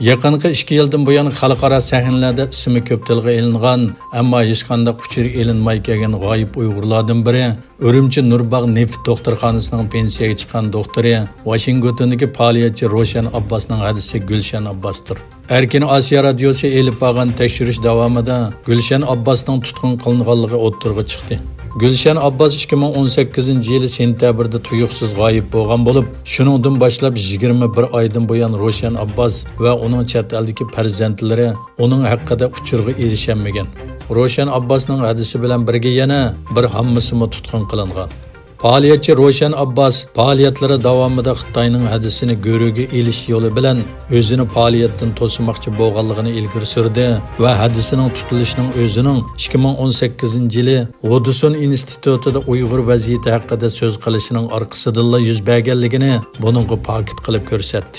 Yaqinqi 2 yildan buyon xalqaro sahnalarda ismi ko'p tilga ilingan, ammo hech qanday uchuri ilinmay kelgan g'oyib Uyg'urlardan biri Urumchi Nurbog' neft doktorxonasining pensiyaga chiqqan doktori, Washingtondagi faoliyatchi Roshan Abbosning hadisi Gulshan Abbosdir. Erkin Osiyo radiosi elib borgan tekshirish davomida Gulshan Abbosning tutqun qilinganligi o'ttirg'i chiqdi. Gulshan Abbos 2018-yili sentyabrda tuyuqsiz g'oyib bo'lgan bo'lib, shuningdan boshlab 21 oydan buyon Roshan Abbos va uning chet eldagi farzandlari uning haqida uchurg'i erishanmagan. Roshan Abbosning hadisi bilan birga yana bir hammasimi tutqun qilingan. Faoliyatchi Roshan Abbos faoliyatlari davomida Xitoyning hadisini go'riga elish yo'li bilan o'zini faoliyatdan to'smoqchi bo'lganligini ilgari surdi va hadisining tutilishining o'zining 2018-yili Wodison institutida Uyg'ur vaziyati haqida so'z qilishining orqasidan yuz berganligini buningga ta'kid qilib ko'rsatdi.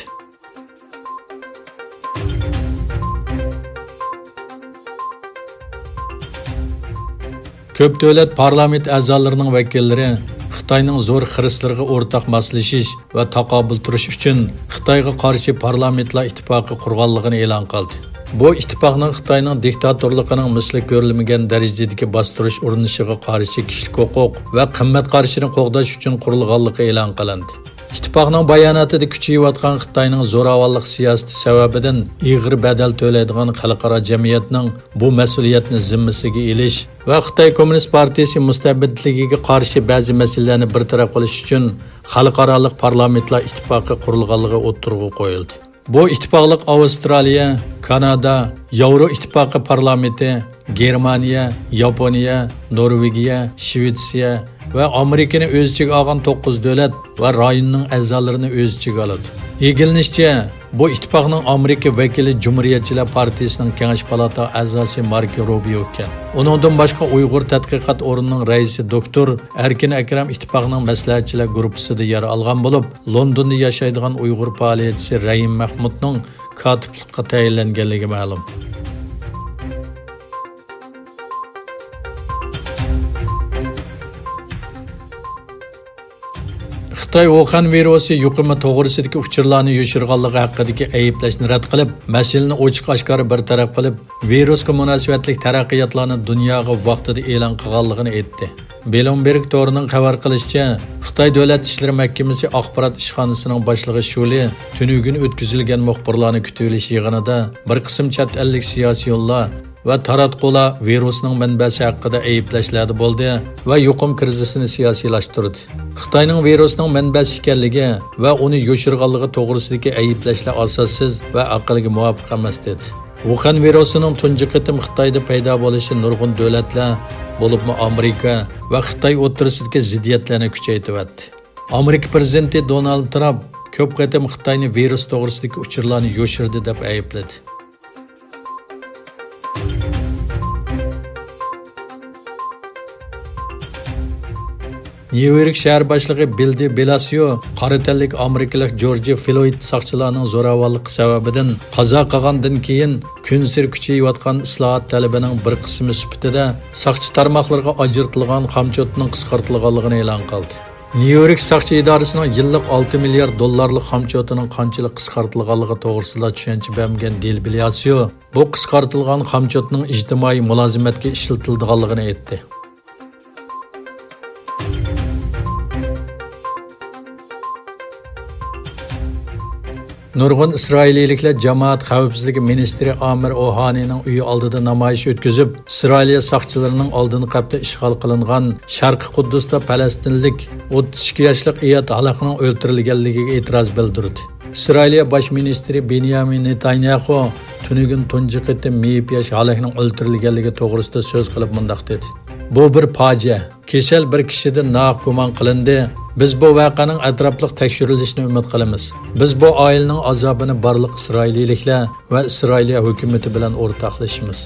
Ko'p davlat parlament a'zolarining vakillari Xitoyning zo'r xirislariga o'rtaq moslashish va taqobil turish uchun Xitoyga qarshi parlamentlar ittifoqi qurganligini e'lon qildi. Bu ittifoqning Xitoyning diktatorligining misli ko'rilmagan darajadagi bostirish urinishiga qarshi kishilik huquq va qimmat qarshini qo'g'dash uchun qurilganligi e'lon qilindi. İttifaqning bayonotida kuchayayotgan Xitoyning zo'ravonlik siyosati sababidan ig'ir badal to'laydigan xalqaro jamiyatning bu mas'uliyatni zimmasiga elish va Xitoy Kommunist partiyasi mustabidligiga qarshi ba'zi masalalarni bartaraf qilish uchun xalqaro parlamentlar ittifoqi qurilganligi o'ttirg'i qo'yildi. Bu ittifoqlik Avstraliya, Kanada, Yevro ittifoqi parlamenti, Germaniya, Yaponiya, Norvegiya, Shvetsiya ve Amerika'nı öz içine algan 9 devlet ve rayonning a'zolarini öz içine aladi. İlginççe, bu ittifaqning Amerika vekili Cumhuriyetçiler Partisining Kengash palata a'zosi Marco Rubio ekan. Uningdan boshqa Uyg'ur tadqiqot o'rnining raisi doktor Erkin Akram ittifaqning maslahatchilar guruhida yer olgan bo'lib, Londonda yashaydigan Uyg'ur faoliyatchisi Rahim Mahmudning kotiblikqa tayinlanganligi ma'lum. Xitoy Wuhan virusi yuqumi to'g'risidagi uchurlarni yoshirganligi haqidagi ayblashni rad qilib, masalani ochiq-oshkora bartaraf qilib, virusga munosabatli taraqqiyotlarni dunyoga vaqtida e'lon qilganligini aytdi. Bloomberg to'rining xabar qilishicha, Xitoy Davlat ishlari mahkamasi axborot ishxonasining boshlig'i Shuli tunugun o'tkazilgan muxbirlarni kutib olish yig'inida bir qism chet ellik siyosiyonlar va taratqular virusning manbasi haqida ayblashlarda bo'ldi va yuqum krizisini siyosiylashtirdi. Xitoyning virusning manbasi ekanligi va uni yoshirganligi to'g'risidagi ayblashlar asossiz va aqlga muvofiq emas dedi. Wuhan virusining tunji qitim Xitoyda paydo bo'lishi nurg'un davlatlar, bo'libmi Amerika va Xitoy o'rtasidagi ziddiyatlarni kuchaytirdi. Amerika prezidenti Donald Trump ko'p qitim Xitoyni virus to'g'risidagi uchurlarni yoshirdi deb aybladi. New York shahar boshlig'i Bill de Blasio qora tanlik amerikalik George Floyd soqchilarning zo'ravonligi sababidan qazo qilgandan keyin kunsir kuchayayotgan islohot talabining bir qismi sifatida soqchi tarmoqlarga ajratilgan xamchotning qisqartirilganligini e'lon qildi. New York soqchi idorasining yillik 6 milliard dollarlik xamchotining qanchalik qisqartirilganligi to'g'risida tushuncha bergan Bill Blasio bu qisqartirilgan xamchotning ijtimoiy mulozimatga ishlatilganligini aytdi. Nurg'un İsrailliklar jamoat xavfsizligi ministri Amir Ohanining uyi oldida namoyish o'tkazib, Isroiliya soqchilarining oldini qabda ishg'ol qilingan Sharqi Quddusda Falastinlik 32 yoshli ayol haloqining o'ldirilganligiga e'tiroz bildirdi. Isroiliya bosh ministri Benyamin Netanyahu tunugun tunji qitim meyib yosh haloqining o'ldirilganligi to'g'risida so'z qilib mundaq dedi. Bu bir fojia. Kesel bir kishidan naqumon qilindi. Biz bu voqeaning atrofliq tekshirilishini umid qilamiz. Biz bu oilaning azobini barliq Isroilliklar va Isroiliya hukumati bilan o'rtoqlashamiz.